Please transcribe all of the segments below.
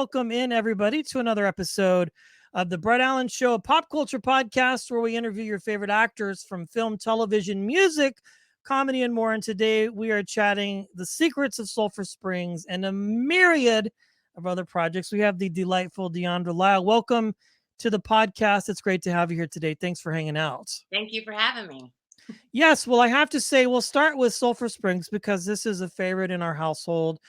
welcome in everybody to another episode of the Brett Allan Show, a pop culture podcast where we interview your favorite actors from film, television, music, comedy, and more. And today we are chatting the secrets of Sulphur Springs and a myriad of other projects. We have the delightful Diandra Lyle. Welcome to the podcast. It's great to have you here today. Thanks for hanging out. Thank you for having me. Yes, well, I have to say, we'll start with Sulphur Springs because this is a favorite in our household.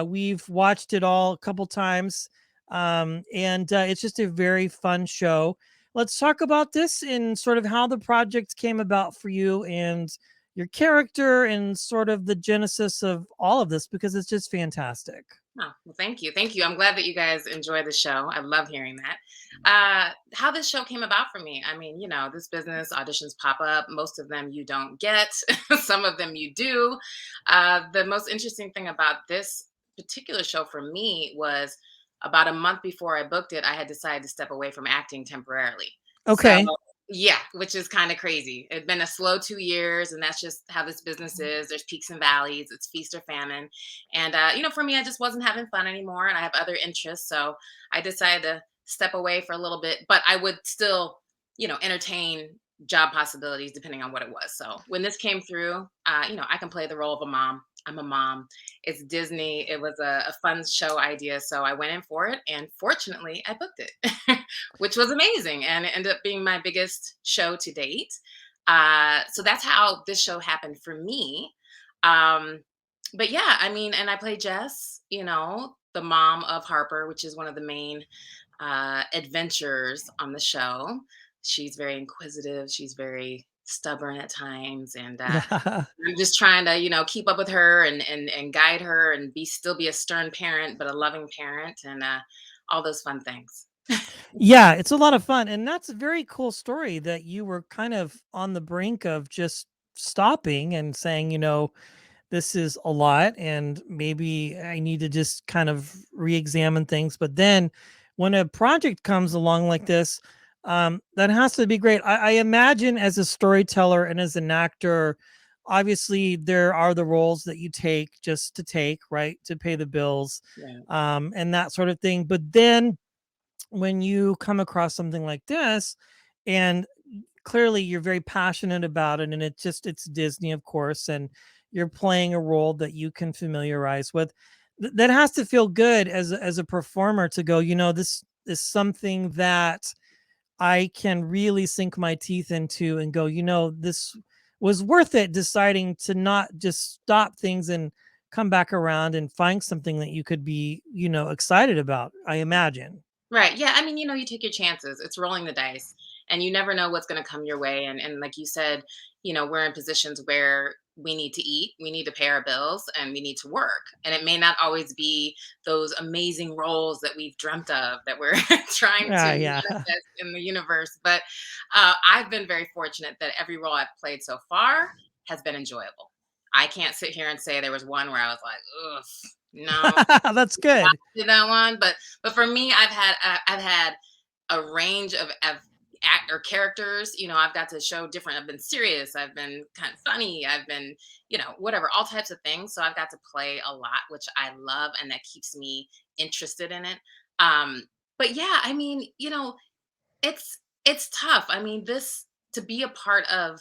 We've watched it all a couple times, and it's just a very fun show. Let's talk about this and sort of how the project came about for you and your character and sort of the genesis of all of this because it's just fantastic. Oh, well, thank you. Thank you. I'm glad that you guys enjoy the show. I love hearing that. How this show came about for me. I mean, this business auditions pop up. Most of them you don't get, some of them you do. The most interesting thing about this particular show for me was about a month before I booked it, I had decided to step away from acting temporarily. So, Okay. yeah, which is kind of crazy. It's been a slow 2 years, and that's just how this business is. There's peaks and valleys. It's feast or famine. And, for me, I just wasn't having fun anymore, and I have other interests. So I decided to step away for a little bit, but I would still, entertain job possibilities depending on what it was. So when this came through, I can play the role of a mom. I'm a mom. It's Disney. It was a fun show idea. So I went in for it, and fortunately, I booked it, which was amazing. And it ended up being my biggest show to date. So that's how this show happened for me. Um, but yeah, I mean, and I play Jess, the mom of Harper, which is one of the main adventures on the show. She's very inquisitive. She's very stubborn at times, and I'm just trying to, keep up with her and guide her and still be a stern parent, but a loving parent, and all those fun things. Yeah, it's a lot of fun. And that's a very cool story that you were kind of on the brink of just stopping and saying, this is a lot and maybe I need to just kind of re-examine things. But then when a project comes along like this, that has to be great. I imagine as a storyteller and as an actor, obviously there are the roles that you take just to take, right, to pay the bills, Yeah. and that sort of thing. But then when you come across something like this and clearly you're very passionate about it and it's Disney, of course, and you're playing a role that you can familiarize with, that has to feel good as a performer to go, this is something that I can really sink my teeth into and go, this was worth it, deciding to not just stop things and come back around and find something that you could be, excited about, I imagine. Right. Yeah. I mean, you take your chances. It's rolling the dice, and you never know what's going to come your way. And like you said, we're in positions where we need to eat, we need to pay our bills, and we need to work. And it may not always be those amazing roles that we've dreamt of that we're trying to Yeah. manifest in the universe. But I've been very fortunate that every role I've played so far has been enjoyable. I can't sit here and say there was one where I was like, ugh, no, That's good. did that one. But for me, I've had a range of actor characters. I've got to show different. I've been serious. I've been kind of funny. I've been, whatever, all types of things. So I've got to play a lot, which I love, and that keeps me interested in it. Um, but yeah, I mean, it's tough. I mean, this to be a part of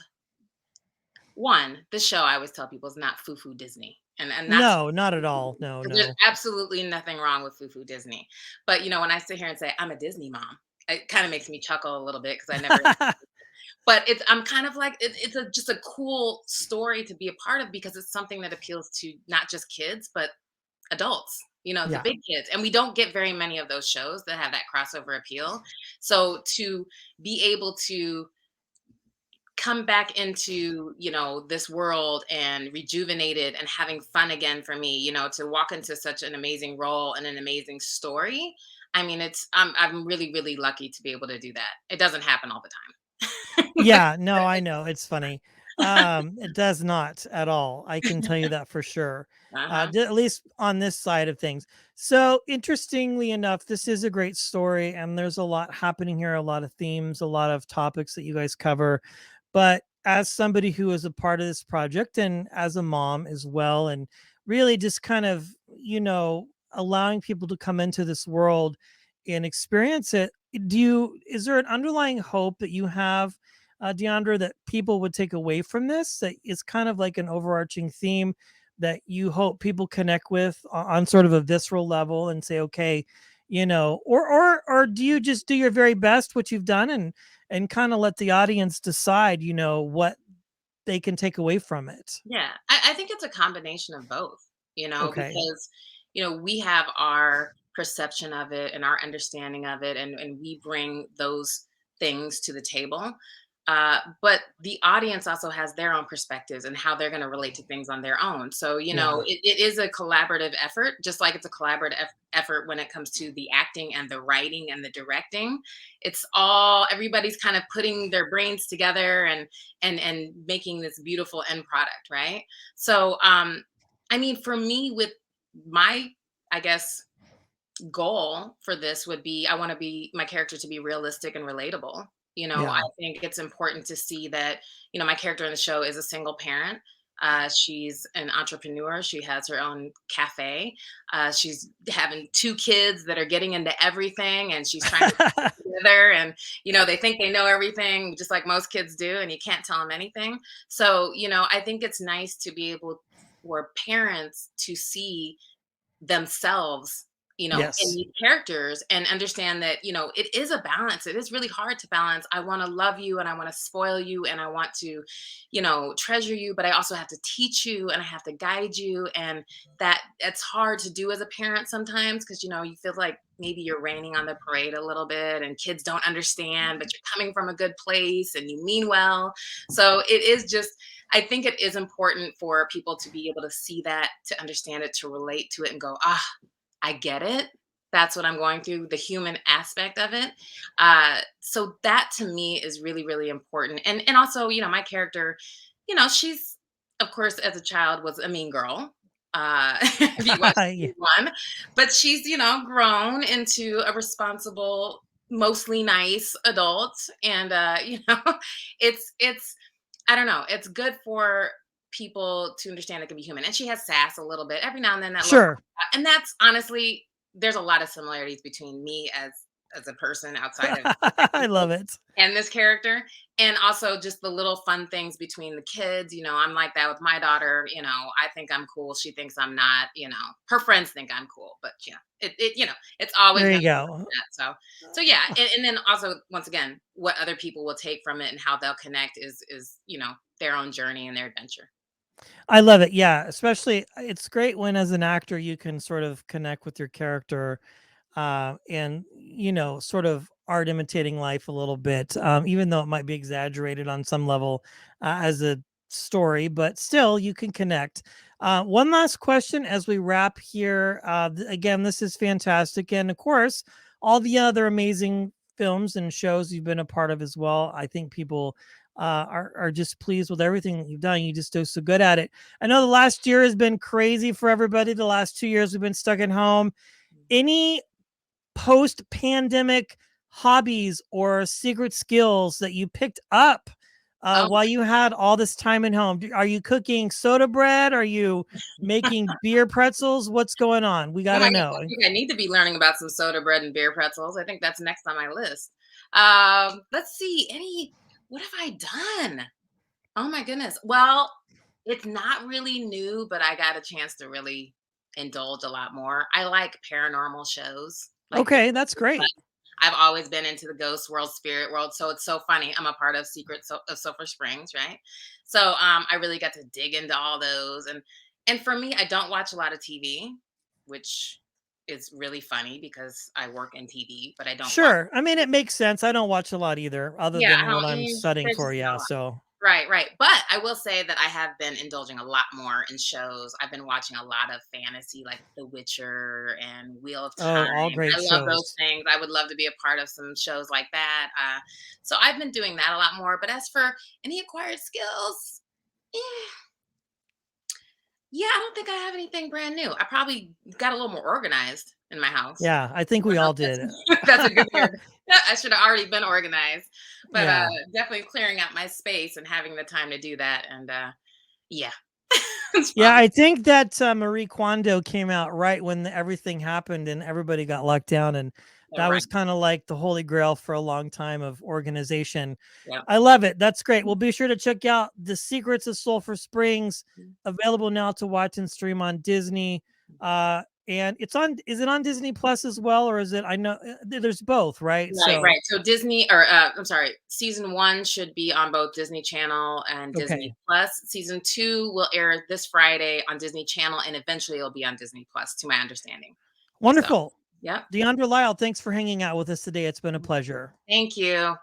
this show. I always tell people is not foo-foo Disney, and that's No, not at all. No, there's no. absolutely nothing wrong with foo-foo Disney. But, when I sit here and say I'm a Disney mom, it kind of makes me chuckle a little bit because I never. But I'm kind of like it's just a cool story to be a part of because it's something that appeals to not just kids but adults. The Yeah. big kids, and we don't get very many of those shows that have that crossover appeal. So to be able to come back into this world and rejuvenated and having fun again for me, to walk into such an amazing role and an amazing story. I mean, I'm really, really lucky to be able to do that. It doesn't happen all the time. Yeah, no, I know. It's funny. It does not at all. I can tell you that for sure. Uh-huh. At least on this side of things. So interestingly enough, this is a great story and there's a lot happening here, a lot of themes, a lot of topics that you guys cover. But as somebody who is a part of this project and as a mom as well, and really just kind of, allowing people to come into this world and experience it, is there an underlying hope that you have, Deandra, that people would take away from this? That is kind of like an overarching theme that you hope people connect with on sort of a visceral level and say, okay, or do you just do your very best, what you've done, and kind of let the audience decide, what they can take away from it? Yeah, I think it's a combination of both, Okay. because, we have our perception of it and our understanding of it, and we bring those things to the table. But the audience also has their own perspectives and how they're going to relate to things on their own. So, Yeah. it is a collaborative effort, just like it's a collaborative effort when it comes to the acting and the writing and the directing. It's all everybody's kind of putting their brains together and making this beautiful end product, right? So, I mean, for me, with my, I guess, goal for this would be I want to be my character to be realistic and relatable. I Yeah. think it's important to see that, my character in the show is a single parent. She's an entrepreneur. She has her own cafe. She's having two kids that are getting into everything, and she's trying to put it together. And, they think they know everything, just like most kids do, and you can't tell them anything. So, I think it's nice to be able for parents to see themselves, in Yes. these characters and understand that, it is a balance. It is really hard to balance. I want to love you and I want to spoil you and I want to, treasure you, but I also have to teach you and I have to guide you. And that's hard to do as a parent sometimes because, you feel like maybe you're raining on the parade a little bit and kids don't understand, but you're coming from a good place and you mean well. So it is just, I think it is important for people to be able to see that, to understand it, to relate to it and go, I get it. That's what I'm going through, the human aspect of it. So that to me is really, really important. And also, my character, she's of course as a child was a mean girl. If you watch Yeah. season one, but she's, grown into a responsible, mostly nice adult. And it's I don't know, it's good for people to understand it can be human. And she has sass a little bit every now and then, that little, Sure. and that's honestly, there's a lot of similarities between me as a person outside of I love it. and this character, and also just the little fun things between the kids. I'm like that with my daughter. I think I'm cool, she thinks I'm not. Her friends think I'm cool, but it's always There going you to be go. like that. So yeah, and then also once again, what other people will take from it and how they'll connect is their own journey and their adventure. I love it. Yeah, especially it's great when as an actor you can sort of connect with your character, and sort of art imitating life a little bit, even though it might be exaggerated on some level, as a story, but still you can connect. One last question as we wrap here. Again, this is fantastic, and of course, all the other amazing films and shows you've been a part of as well. I think people are just pleased with everything that you've done. You just do so good at it. I know the last year has been crazy for everybody. The last 2 years we've been stuck at home. Any post pandemic hobbies or secret skills that you picked up Oh while you had all this time at home? Are you cooking soda bread? Are you making beer pretzels? What's going on? We got oh to my gosh, I know. think I need to be learning about some soda bread and beer pretzels. I think that's next on my list. Let's see, what have I done? Oh my goodness. Well, it's not really new, but I got a chance to really indulge a lot more. I like paranormal shows, like Okay, that's great. I've always been into the ghost world, spirit world. So it's so funny. I'm a part of of Sulphur Springs, right? So I really got to dig into all those. And for me, I don't watch a lot of TV, which is really funny because I work in TV, but I don't watch. Sure. I mean, it makes sense. I don't watch a lot either, other Yeah, I than what don't. I'm studying There's for. just Yeah. not. So, Right, right. But I will say that I have been indulging a lot more in shows. I've been watching a lot of fantasy like The Witcher and Wheel of oh, Time. all great I love those shows. things. I would love to be a part of some shows like that. So I've been doing that a lot more. But as for any acquired skills, eh, yeah, I don't think I have anything brand new. I probably got a little more organized in my house. Yeah, I think I we don't know all if did. that's a good word. Yeah, I should have already been organized, but Yeah. definitely clearing out my space and having the time to do that. And yeah. It's Yeah, fun. I think that Marie Kondo came out right when everything happened and everybody got locked down, and Yeah, that right. was kind of like the holy grail for a long time of organization. Yeah. I love it. That's great. Well, be sure to check out The Secrets of Sulphur Springs, available now to watch and stream on Disney. And it's on. Is it on Disney Plus as well, or is it? I know there's both, right? Right, So right. So Disney, or I'm sorry, season one should be on both Disney Channel and Disney okay, Plus. Season two will air this Friday on Disney Channel, and eventually it'll be on Disney Plus, to my understanding. So, wonderful. yep. Deandra Lyle, thanks for hanging out with us today. It's been a pleasure. Thank you.